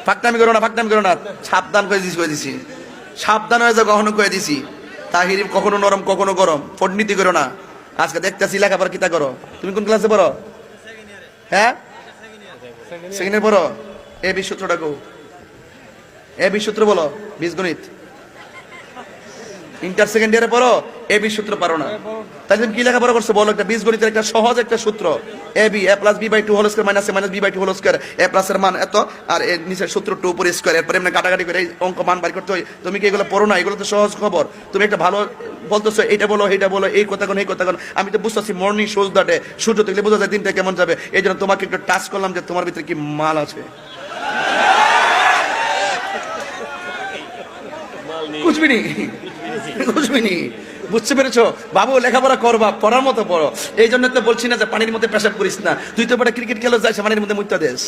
ফাঁকনামি করো না, ফাঁকনামি করো না, সাবধান করে দিছি, সাবধান হয়ে যাও, কখনো করে দিছি। তাহিরি কখনো নরম কখনো গরম, ফটনীতি করো না। আজকে দেখতেছি লেখাপড়া কিতা করো। তুমি কোন ক্লাসে পড়ো? হ্যাঁ, সেকেন্ড ইয়ার পড়ো। এ বি সূত্রটা কো, এ বি সূত্র বলো, বীজগণিত। ইন্টার সেকেন্ড ইয়ারে পড়ো, এ বি সূত্র পারো না, তাই তুমি কি লেখাপড়া করছো বলো? একটা বীজগণিতের একটা সহজ একটা সূত্র, A B A plus B by two whole square minus A minus B by two whole square, A plus এর মান এত আর এর নিচের সূত্র টু উপর স্কয়ার, এরপরে এমনি কাটাকাটি করে এই অঙ্ক মান বাই করতে হয়। তুমি কি এগুলো পড়ো না? এগুলো তো সহজ খবর। তুমি একটা ভালো বলতেছো, এটা বলো এইটা বলো, এই কথা কোন এই কথা কোন। আমি তো বুঝতেছি মর্নিং সূর্য দাটে, সূর্য দেখলে বোঝা যায় দিনটা কেমন যাবে। এই জন্য তোমাকে একটু টাচ করলাম যে তোমার ভিতরে কি মাল আছে। বুঝবিনি, বুঝবিনি, বুঝতে পেরেছো বাবু? লেখাপড়া করবা, পড়ার মতো পড়ো। এই জন্য তো বলছি না যে পানির মধ্যে পেশাব করিস না। তুই তো বড় ক্রিকেট খেলো, যাইছে পানির মধ্যে মুক্তা দেশ।